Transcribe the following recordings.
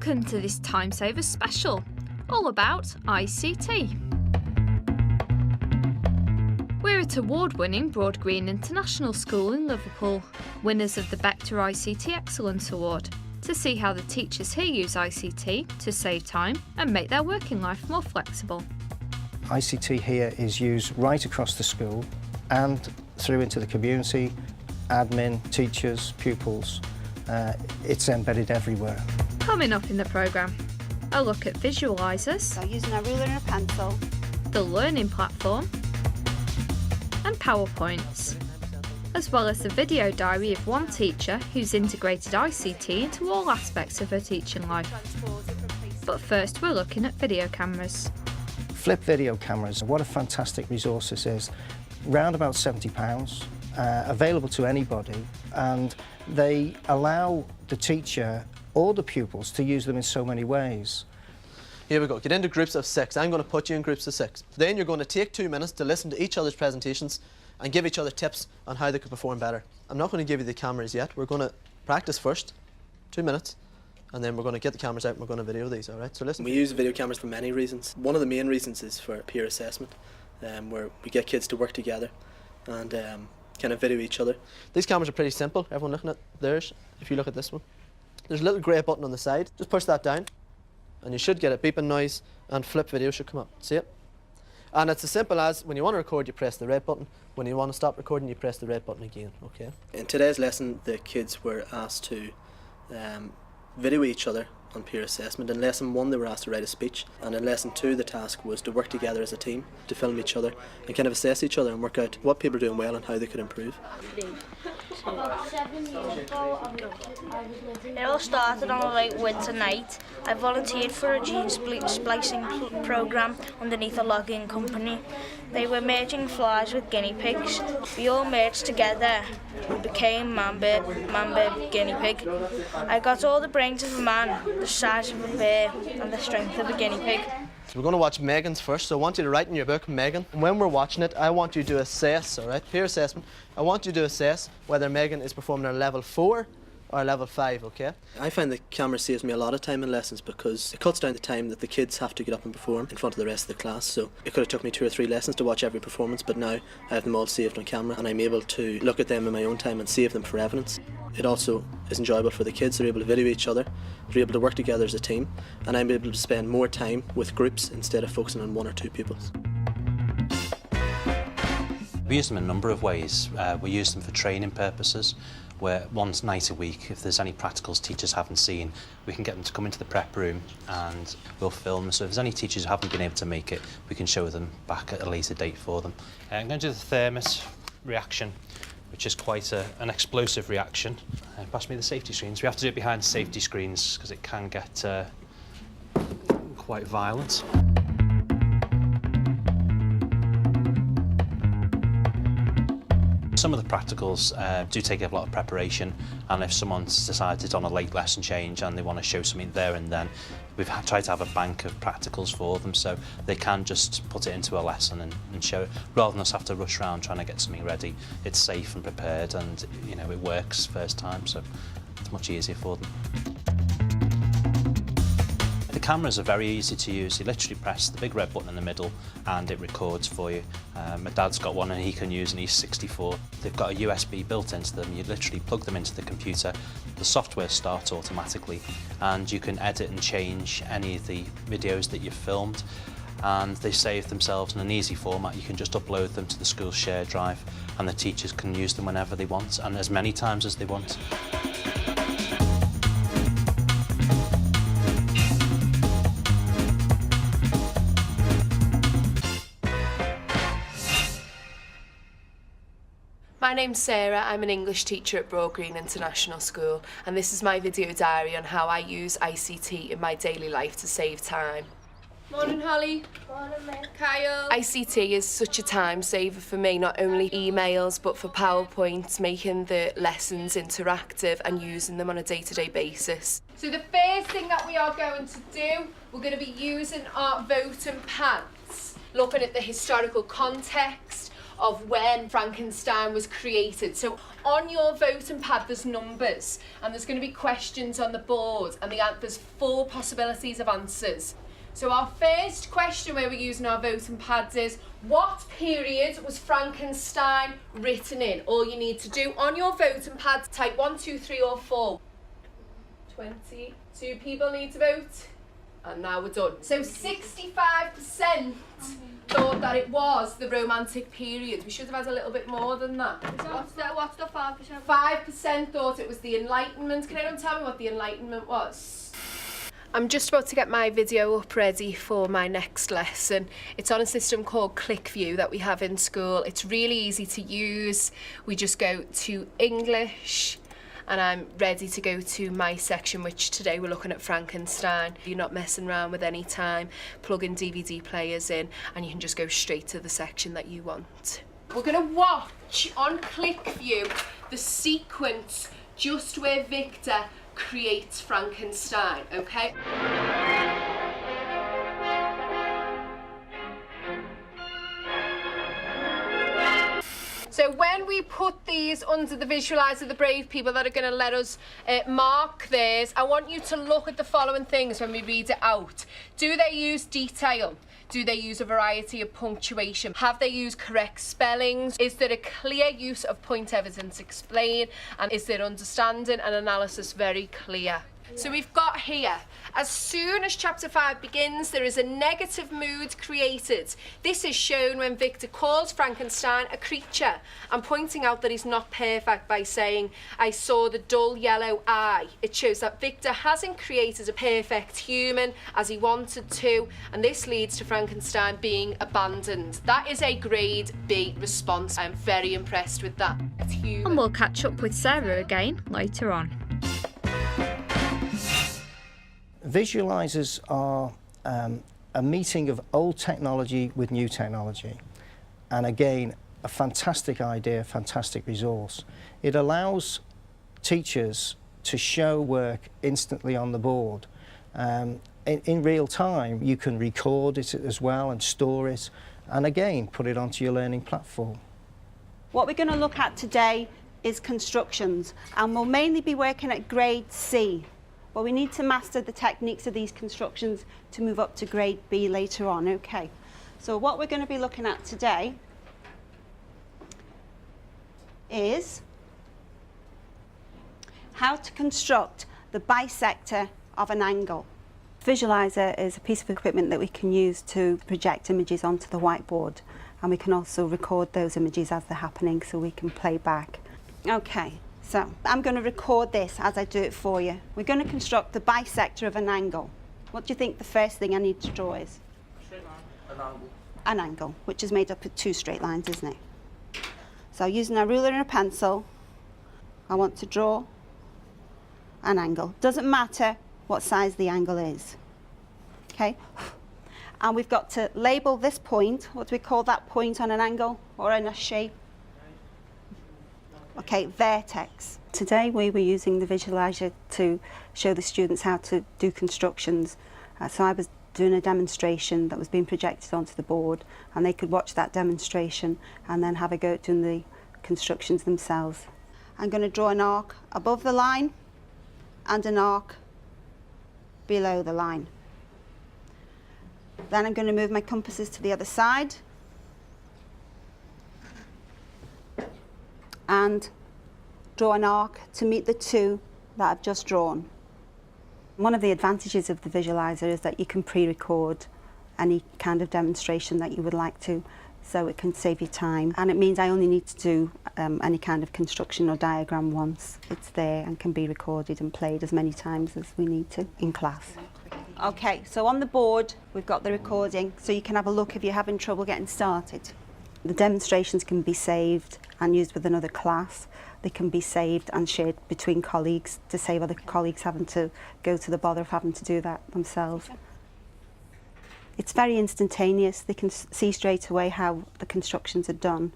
Welcome to this Time Savers special, all about ICT. We're at award-winning Broad Green International School in Liverpool, winners of the Bector ICT Excellence Award, to see how the teachers here use ICT to save time and make their working life more flexible. ICT here is used right across the school and through into the community, admin, teachers, pupils. It's embedded everywhere. Coming up in the programme, a look at visualisers, So using a ruler and a pencil. the learning platform and PowerPoints, as well as the video diary of one teacher who's integrated ICT into all aspects of her teaching life. But first we're looking at video cameras. Flip video cameras, what a fantastic resource this is. Round about £70, available to anybody, and they allow the teacher or the pupils to use them in so many ways. Here we go, get into groups of 6. I'm going to put you in groups of 6. Then you're going to take 2 minutes to listen to each other's presentations and give each other tips on how they could perform better. I'm not going to give you the cameras yet. We're going to practice first, 2 minutes, and then we're going to get the cameras out and we're going to video these, all right? So listen. We use video cameras for many reasons. One of the main reasons is for peer assessment, where we get kids to work together and kind of video each other. These cameras are pretty simple. Everyone looking at theirs, if you look at this one. There's a little grey button on the side. Just push that down and you should get a beeping noise and flip video should come up. See it? And it's as simple as when you want to record, you press the red button. When you want to stop recording, you press the red button again, okay? In today's lesson, the kids were asked to video each other on peer assessment. In lesson 1, they were asked to write a speech, and in lesson 2, the task was to work together as a team, to film each other and kind of assess each other and work out what people are doing well and how they could improve. About 7 years ago, it all started on a late winter night. I volunteered for a gene splicing programme underneath a logging company. They were merging flies with guinea pigs. We all merged together. We became Mamba, guinea pig. I got all the brains of a man, the size of a bear, and the strength of a guinea pig. So we're going to watch Megan's first, so I want you to write in your book, Megan. And when we're watching it, I want you to assess, all right, peer assessment. I want you to assess whether Megan is performing at a level 4 or a level 5, okay? I find the camera saves me a lot of time in lessons because it cuts down the time that the kids have to get up and perform in front of the rest of the class. So it could have took me 2 or 3 lessons to watch every performance, but now I have them all saved on camera and I'm able to look at them in my own time and save them for evidence. It also is enjoyable for the kids. They're able to video each other, they're able to work together as a team, and I'm able to spend more time with groups instead of focusing on 1 or 2 pupils. We use them in a number of ways. We use them for training purposes, where one night a week, if there's any practicals teachers haven't seen, we can get them to come into the prep room and we'll film. So if there's any teachers who haven't been able to make it, we can show them back at a later date for them. I'm going to do the thermos reaction, which is quite an explosive reaction. Pass me the safety screens. We have to do it behind safety screens because it can get quite violent. Some of the practicals do take a lot of preparation, and if someone's decided on a late lesson change and they want to show something there and then, we've tried to have a bank of practicals for them so they can just put it into a lesson and show it, rather than us have to rush around trying to get something ready. It's safe and prepared and, you know, it works first time, so it's much easier for them. The cameras are very easy to use. You literally press the big red button in the middle and it records for you. My dad's got one and he can use, and he's 64. They've got a USB built into them. You literally plug them into the computer. The software starts automatically and you can edit and change any of the videos that you've filmed, and they save themselves in an easy format. You can just upload them to the school's shared drive and the teachers can use them whenever they want and as many times as they want. My name's Sarah, I'm an English teacher at Broad Green International School, and this is my video diary on how I use ICT in my daily life to save time. Morning, Holly. Morning, mate. Kyle. ICT is such a time saver for me, not only emails but for PowerPoint, making the lessons interactive and using them on a day-to-day basis. So the first thing that we are going to do, we're going to be using our voting pants, looking at the historical context of when Frankenstein was created. So on your voting pad there's numbers and there's going to be questions on the board, and there's 4 possibilities of answers. So our first question where we're using our voting pads is, what period was Frankenstein written in? All you need to do on your voting pad, type 1, 2, 3 or 4. 22 people need to vote. And now we're done. So 65% thought that it was the Romantic period. We should have had a little bit more than that. What's the 5%? 5% thought it was the Enlightenment. Can anyone tell me what the Enlightenment was? I'm just about to get my video up ready for my next lesson. It's on a system called ClickView that we have in school. It's really easy to use. We just go to English, and I'm ready to go to my section, which today we're looking at Frankenstein. You're not messing around with any time, plugging DVD players in, and you can just go straight to the section that you want. We're gonna watch on ClickView the sequence just where Victor creates Frankenstein, okay? So when we put these under the visualiser, the brave people that are going to let us mark theirs, I want you to look at the following things when we read it out. Do they use detail? Do they use a variety of punctuation? Have they used correct spellings? Is there a clear use of point evidence explain? And is their understanding and analysis very clear? So we've got here, as soon as chapter 5 begins, there is a negative mood created. This is shown when Victor calls Frankenstein a creature and pointing out that he's not perfect by saying, I saw the dull yellow eye. It shows that Victor hasn't created a perfect human as he wanted to, and this leads to Frankenstein being abandoned. That is a grade B response. I'm very impressed with that. And we'll catch up with Sarah again later on. Visualisers are a meeting of old technology with new technology, and again a fantastic idea, fantastic resource. It allows teachers to show work instantly on the board. In real time you can record it as well and store it, and again put it onto your learning platform. What we're going to look at today is constructions, and we'll mainly be working at grade C. But we need to master the techniques of these constructions to move up to grade B later on, okay? So what we're going to be looking at today is how to construct the bisector of an angle. Visualizer is a piece of equipment that we can use to project images onto the whiteboard, and we can also record those images as they're happening so we can play back. Okay. So I'm going to record this as I do it for you. We're going to construct the bisector of an angle. What do you think the first thing I need to draw is? Straight line. An angle. An angle, which is made up of 2 straight lines, isn't it? So using a ruler and a pencil, I want to draw an angle. Doesn't matter what size the angle is. Okay? And we've got to label this point. What do we call that point on an angle or in a shape? Okay, vertex. Today we were using the visualizer to show the students how to do constructions. So I was doing a demonstration that was being projected onto the board, and they could watch that demonstration and then have a go at doing the constructions themselves. I'm going to draw an arc above the line and an arc below the line. Then I'm going to move my compasses to the other side and draw an arc to meet the 2 that I've just drawn. One of the advantages of the visualizer is that you can pre-record any kind of demonstration that you would like to, so it can save you time, and it means I only need to do any kind of construction or diagram once. It's there and can be recorded and played as many times as we need to in class. Okay, so on the board we've got the recording, so you can have a look if you're having trouble getting started. The demonstrations can be saved and used with another class. They can be saved and shared between colleagues to save other colleagues having to go to the bother of having to do that themselves. It's very instantaneous. They can see straight away how the constructions are done.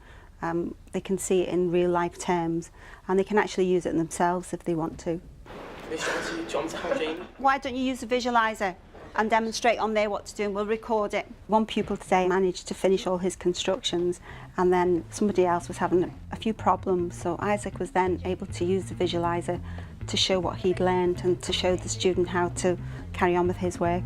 They can see it in real life terms, and they can actually use it themselves if they want to. Why don't you use a visualizer? and demonstrate on there what to do, and we'll record it. One pupil today managed to finish all his constructions, and then somebody else was having a few problems, so Isaac was then able to use the visualiser to show what he'd learned and to show the student how to carry on with his work.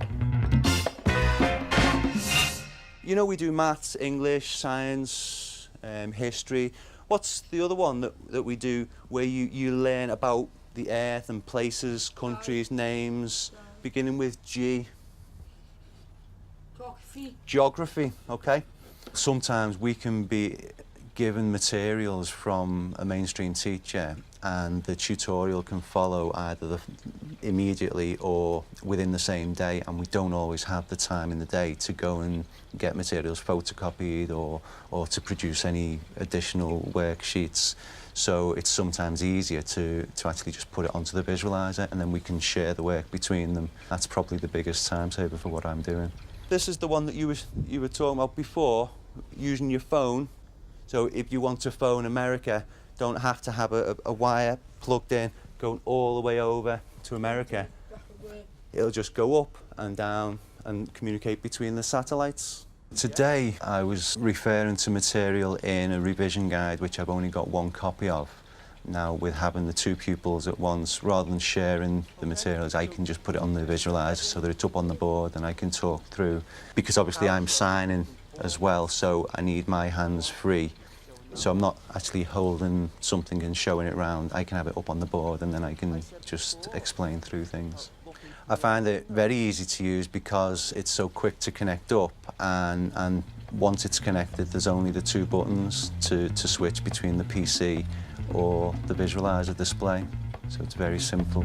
You know, we do maths, English, science, history. What's the other one that we do where you learn about the earth and places, countries, names, beginning with G? Geography. Geography, okay. Sometimes we can be given materials from a mainstream teacher and the tutorial can follow either immediately or within the same day, and we don't always have the time in the day to go and get materials photocopied or to produce any additional worksheets. So it's sometimes easier to actually just put it onto the visualiser and then we can share the work between them. That's probably the biggest time saver for what I'm doing. This is the one that you were talking about before, using your phone. So if you want to phone America, don't have to have a wire plugged in, going all the way over to America. It'll just go up and down and communicate between the satellites. Today I was referring to material in a revision guide which I've only got one copy of. Now with having the two pupils at once, rather than sharing the materials, I can just put it on the visualiser so that it's up on the board and I can talk through. Because obviously I'm signing as well, so I need my hands free. So I'm not actually holding something and showing it around. I can have it up on the board and then I can just explain through things. I find it very easy to use because it's so quick to connect up, and once it's connected there's only the two buttons to switch between the PC or the visualiser display. So it's very simple.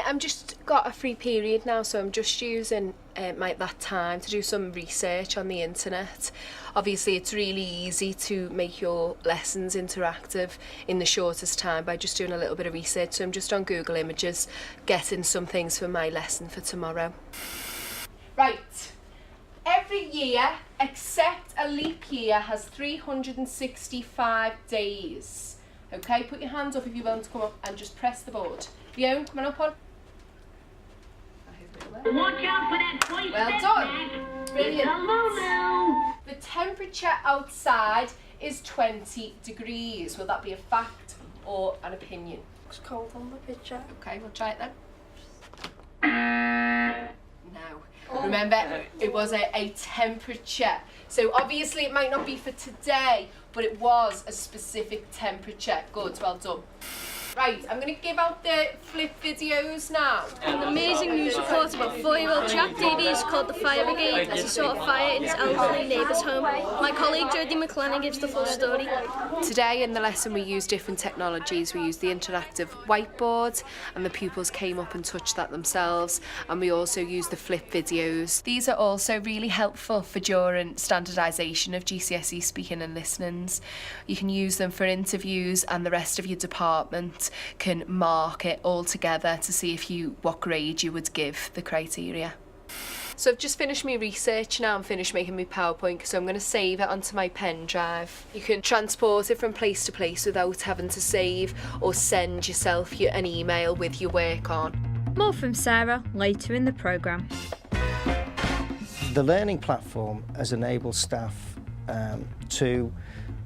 I'm just got a free period now, so I'm just using that time to do some research on the internet. Obviously it's really easy to make your lessons interactive in the shortest time by just doing a little bit of research. So I'm just on Google Images getting some things for my lesson for tomorrow. Right, every year except a leap year has 365 days. Okay, put your hands up if you're willing to come up and just press the board. Fiona, coming up on. Watch out for that twice. Well done. Brilliant. The temperature outside is 20 degrees. Will that be a fact or an opinion? It's cold on the picture. Okay, we'll try it then. No. Remember, it was a temperature. So obviously it might not be for today, but it was a specific temperature. Good, well done. Right, I'm going to give out the flip videos now. An amazing news report about 4-year-old Jack Davies called the Fire Brigade as he sought a fire in his elderly neighbour's home. My colleague Jodie McLennan gives the full story. Today in the lesson we used different technologies. We used the interactive whiteboard and the pupils came up and touched that themselves, and we also used the flip videos. These are also really helpful for during standardisation of GCSE speaking and listenings. You can use them for interviews and the rest of your department can mark it all together to see what grade you would give the criteria. So I've just finished my research now and finished making my PowerPoint, so I'm going to save it onto my pen drive. You can transport it from place to place without having to save or send yourself an email with your work on. More from Sarah later in the programme. The learning platform has enabled staff to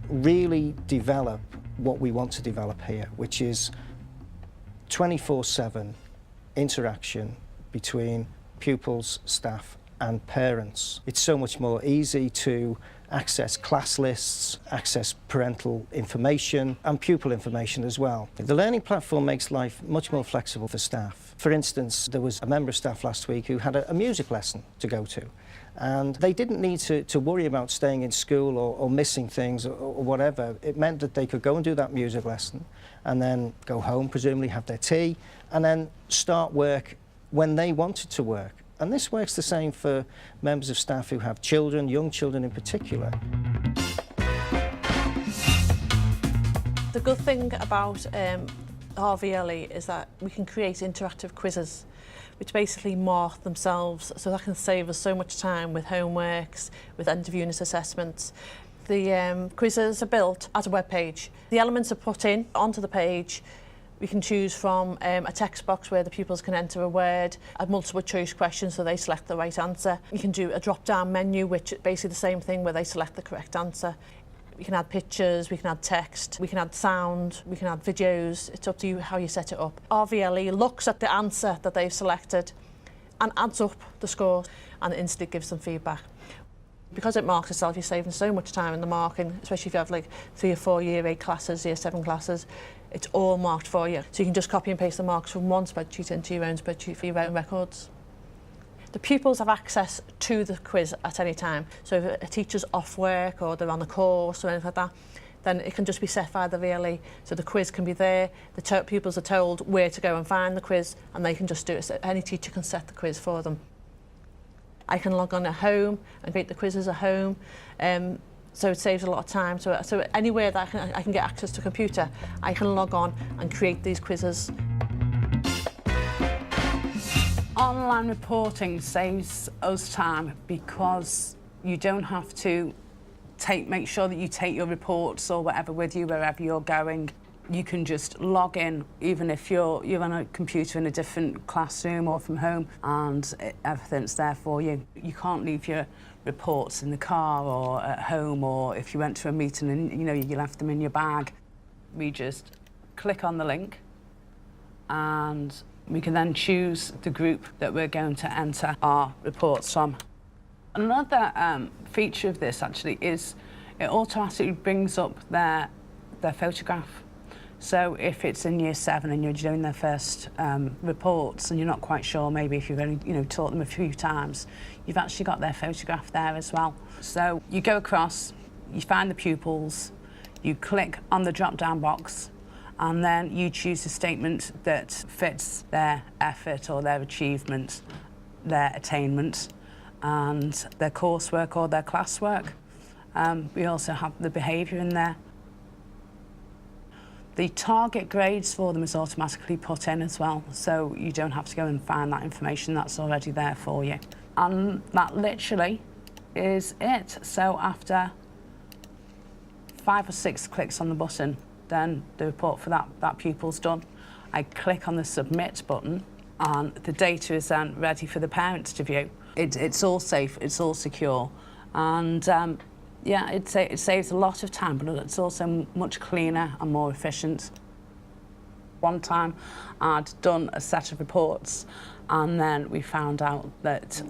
really develop what we want to develop here, which is 24/7 interaction between pupils, staff and parents. It's so much more easy to access class lists, access parental information and pupil information as well. The learning platform makes life much more flexible for staff. For instance, there was a member of staff last week who had a music lesson to go to, and they didn't need to worry about staying in school or missing things or whatever. It meant that they could go and do that music lesson and then go home, presumably have their tea, and then start work when they wanted to work. And this works the same for members of staff who have children, young children in particular. The good thing about RVLE is that we can create interactive quizzes which basically mark themselves, so that can save us so much time with homeworks, with end of unit assessments. The quizzes are built as a web page. The elements are put in onto the page, We can choose from a text box where the pupils can enter a word, a multiple choice question so they select the right answer. You can do a drop-down menu, which is basically the same thing where they select the correct answer. We can add pictures, we can add text, we can add sound, we can add videos. It's up to you how you set it up. RVLE looks at the answer that they've selected and adds up the score and instantly gives them feedback. Because it marks itself, you're saving so much time in the marking, especially if you have like 3 or 4 year 8 classes, year 7 classes. It's all marked for you. So you can just copy and paste the marks from one spreadsheet into your own spreadsheet for your own records. The pupils have access to the quiz at any time. So if a teacher's off work or they're on a course or anything like that, then it can just be set via the VLE. So the quiz can be there, the pupils are told where to go and find the quiz, and they can just do it. So any teacher can set the quiz for them. I can log on at home and create the quizzes at home. So it saves a lot of time. So anywhere that I can get access to a computer, I can log on and create these quizzes. Online reporting saves us time because you don't have to make sure that you take your reports or whatever with you wherever you're going. You can just log in, even if you're on a computer in a different classroom or from home, and everything's there for you. You can't leave your reports in the car or at home, or if you went to a meeting and you left them in your bag. We just click on the link and we can then choose the group that we're going to enter our reports from. Another feature of this actually is it automatically brings up their photograph. So if it's in year 7 and you're doing their first reports and you're not quite sure, maybe if you've only taught them a few times, you've actually got their photograph there as well. So you go across, you find the pupils, you click on the drop-down box, and then you choose a statement that fits their effort or their achievement, their attainment, and their coursework or their classwork. We also have the behaviour in there. The target grades for them is automatically put in as well, so you don't have to go and find that information, that's already there for you. And that literally is it. So after 5 or 6 clicks on the button, then the report for that pupil's done. I click on the submit button and the data is then ready for the parents to view. It's all safe, it's all secure, and yeah, it saves a lot of time, but it's also much cleaner and more efficient. One time I'd done a set of reports and then we found out that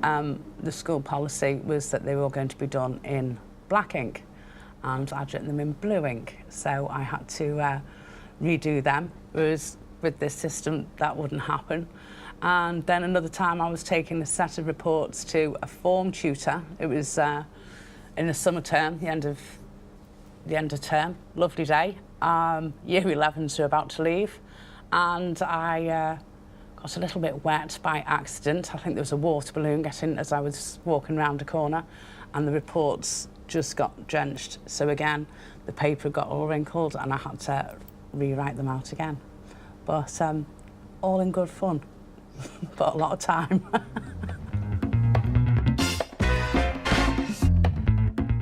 the school policy was that they were all going to be done in black ink, and I'd written them in blue ink, so I had to redo them, whereas with this system that wouldn't happen. And then another time I was taking a set of reports to a form tutor. It was in the summer term, the end of term, lovely day. Year 11s were about to leave, and I got a little bit wet by accident. I think there was a water balloon getting as I was walking round a corner, and the reports just got drenched. So again, the paper got all wrinkled and I had to rewrite them out again. But all in good fun, but a lot of time.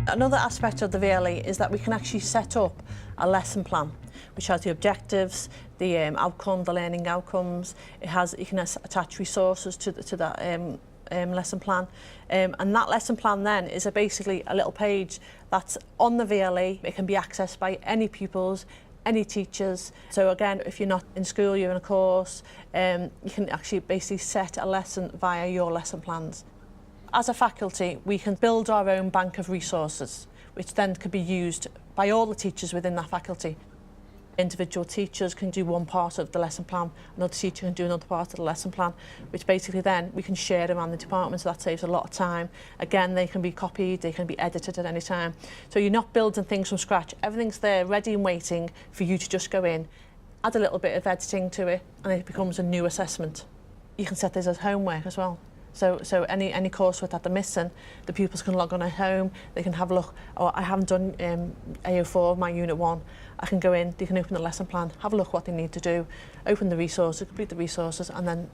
Another aspect of the VLE is that we can actually set up a lesson plan which has the objectives, the outcome, the learning outcomes. You can attach resources to that lesson plan, and that lesson plan then is basically a little page that's on the VLE. It can be accessed by any pupils, any teachers. So again, if you're not in school, you're in a course, you can actually basically set a lesson via your lesson plans. As a faculty, we can build our own bank of resources, which then can be used by all the teachers within that faculty. Individual teachers can do one part of the lesson plan, another teacher can do another part of the lesson plan, which basically then we can share them around the department, so that saves a lot of time. Again, they can be copied, they can be edited at any time. So you're not building things from scratch, everything's there ready and waiting for you to just go in, add a little bit of editing to it, and it becomes a new assessment. You can set this as homework as well. So any coursework that they're missing, the pupils can log on at home, they can have a look, oh, I haven't done AO4, my Unit 1, I can go in, they can open the lesson plan, have a look what they need to do, open the resources, complete the resources, and then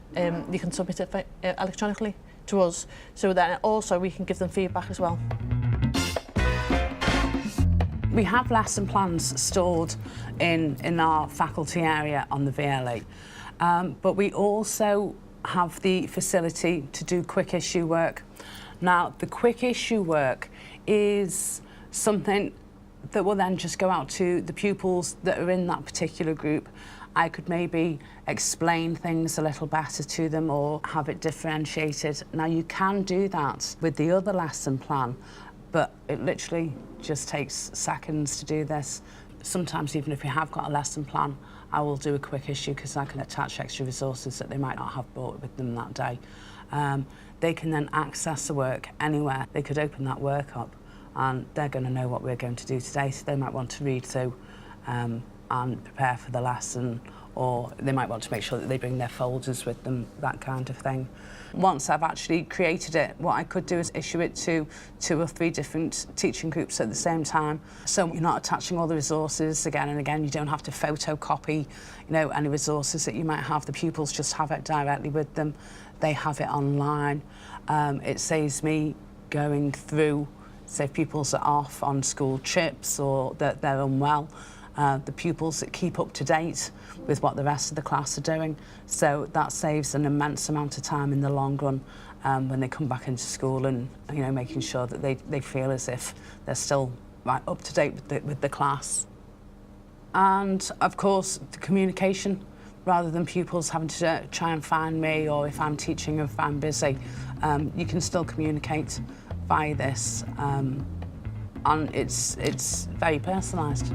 you can submit it electronically to us, so that also we can give them feedback as well. We have lesson plans stored in our faculty area on the VLE, but we also have the facility to do quick issue work. Now, the quick issue work is something that will then just go out to the pupils that are in that particular group. I could maybe explain things a little better to them or have it differentiated. Now, you can do that with the other lesson plan, but it literally just takes seconds to do this. Sometimes, even if we have got a lesson plan, I will do a quick issue because I can attach extra resources that they might not have brought with them that day. They can then access the work anywhere. They could open that work up and they're going to know what we're going to do today, so they might want to read through and prepare for the lesson, or they might want to make sure that they bring their folders with them, that kind of thing. Once I've actually created it, what I could do is issue it to 2 or 3 different teaching groups at the same time. So you're not attaching all the resources again and again. You don't have to photocopy, any resources that you might have. The pupils just have it directly with them. They have it online. It saves me going through, say, pupils are off on school trips or that they're unwell. The pupils that keep up to date with what the rest of the class are doing. So that saves an immense amount of time in the long run when they come back into school and, making sure that they feel as if they're still right up to date with the class. And, of course, the communication, rather than pupils having to try and find me, or if I'm teaching or if I'm busy, you can still communicate via this, and it's very personalised.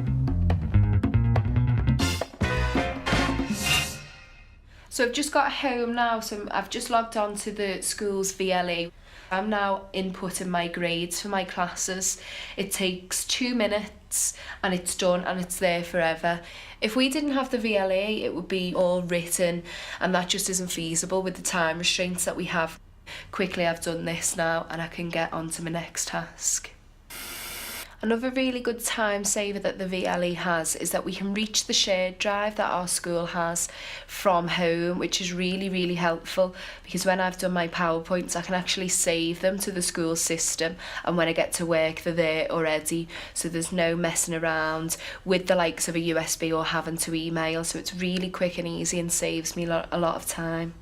So I've just got home now, so I've just logged on to the school's VLE. I'm now inputting my grades for my classes. It takes 2 minutes and it's done and it's there forever. If we didn't have the VLE, it would be all written, and that just isn't feasible with the time restraints that we have. Quickly, I've done this now and I can get on to my next task. Another really good time saver that the VLE has is that we can reach the shared drive that our school has from home, which is really, really helpful, because when I've done my PowerPoints, I can actually save them to the school system, and when I get to work, they're there already, so there's no messing around with the likes of a USB or having to email, so it's really quick and easy and saves me a lot of time.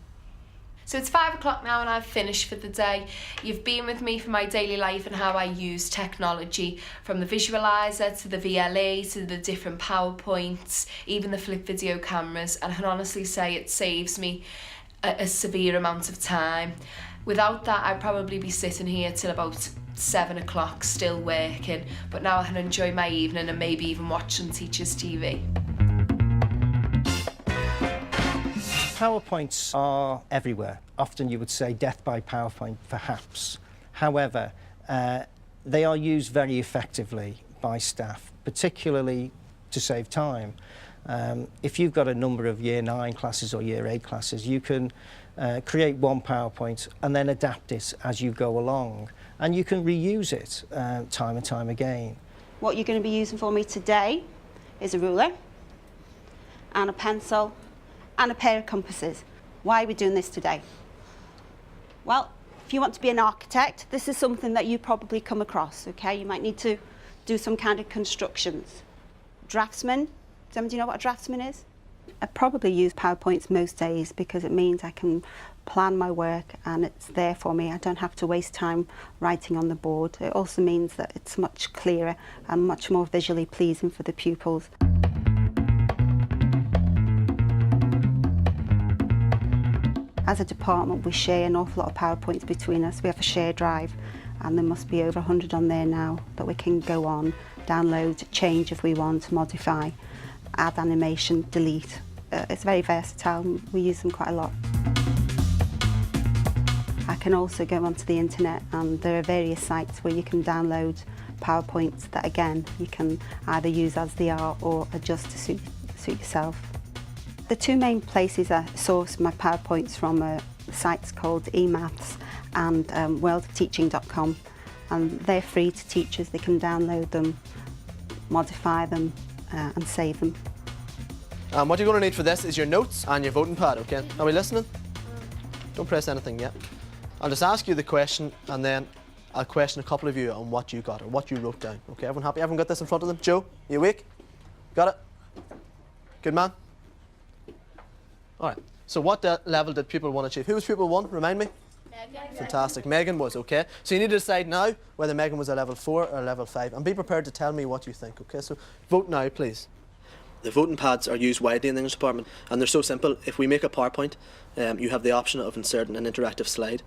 So it's 5 o'clock now and I've finished for the day. You've been with me for my daily life and how I use technology, from the visualiser to the VLE to the different PowerPoints, even the flip video cameras, and I can honestly say it saves me a severe amount of time. Without that, I'd probably be sitting here till about 7 o'clock still working, but now I can enjoy my evening and maybe even watch some teachers' TV. PowerPoints are everywhere. Often you would say death by PowerPoint, perhaps. However, they are used very effectively by staff, particularly to save time. If you've got a number of Year 9 classes or Year 8 classes, you can create one PowerPoint and then adapt it as you go along. And you can reuse it time and time again. What you're going to be using for me today is a ruler and a pencil and a pair of compasses. Why are we doing this today? Well, if you want to be an architect, this is something that you probably come across, okay? You might need to do some kind of constructions. Draftsman, does anybody know what a draftsman is? I probably use PowerPoints most days because it means I can plan my work and it's there for me. I don't have to waste time writing on the board. It also means that it's much clearer and much more visually pleasing for the pupils. As a department, we share an awful lot of PowerPoints between us. We have a shared drive, and there must be over 100 on there now that we can go on, download, change if we want, modify, add animation, delete. It's very versatile. We use them quite a lot. I can also go onto the internet, and there are various sites where you can download PowerPoints that, again, you can either use as they are or adjust to suit yourself. The 2 main places I source my PowerPoints from are sites called eMaths and worldofteaching.com, and they're free to teachers. They can download them, modify them and save them. What you're going to need for this is your notes and your voting pad, okay? Are we listening? Don't press anything yet. I'll just ask you the question and then I'll question a couple of you on what you got or what you wrote down. Okay, everyone happy? Everyone got this in front of them? Joe, you awake? Got it? Good man? All right. So what level did pupil 1 achieve? Who was pupil 1? Remind me? Megan. Fantastic. Megan was, okay. So you need to decide now whether Megan was a level 4 or a level 5. And be prepared to tell me what you think, okay? So vote now, please. The voting pads are used widely in the English department, and they're so simple. If we make a PowerPoint, you have the option of inserting an interactive slide,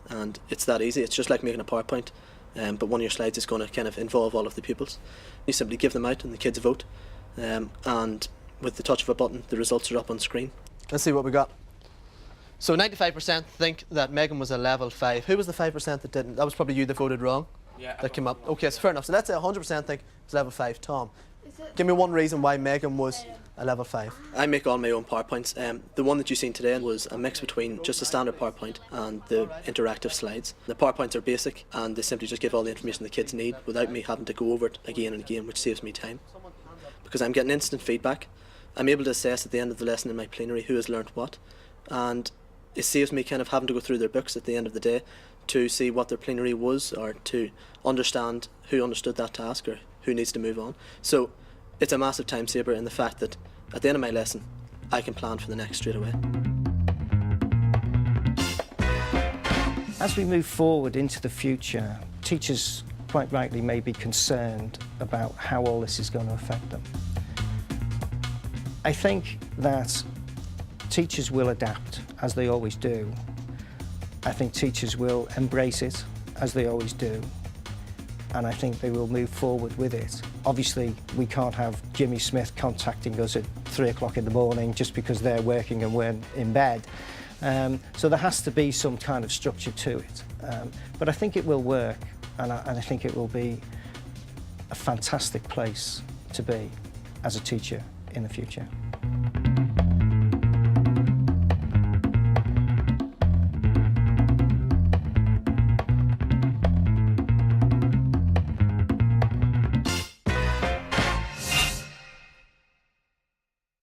and it's that easy. It's just like making a PowerPoint, but one of your slides is going to kind of involve all of the pupils. You simply give them out and the kids vote, and with the touch of a button the results are up on screen. Let's see what we got. So 95% think that Megan was a level 5. Who was the 5% that didn't? That was probably you that voted wrong. Yeah. That came up. Okay, so fair enough. So let's say 100% think it was level 5. Tom, give me one reason why Megan was a level 5. I make all my own PowerPoints. The one that you've seen today was a mix between just a standard PowerPoint and the interactive slides. The PowerPoints are basic and they simply just give all the information the kids need without me having to go over it again and again, which saves me time. Because I'm getting instant feedback, I'm able to assess at the end of the lesson in my plenary who has learnt what, and it saves me kind of having to go through their books at the end of the day to see what their plenary was, or to understand who understood that task or who needs to move on. So it's a massive time saver in the fact that at the end of my lesson I can plan for the next straight away. As we move forward into the future, teachers quite rightly may be concerned about how all this is going to affect them. I think that teachers will adapt, as they always do. I think teachers will embrace it, as they always do. And I think they will move forward with it. Obviously, we can't have Jimmy Smith contacting us at 3 o'clock in the morning just because they're working and we're in bed. So there has to be some kind of structure to it. But I think it will work, and I think it will be a fantastic place to be as a teacher in the future.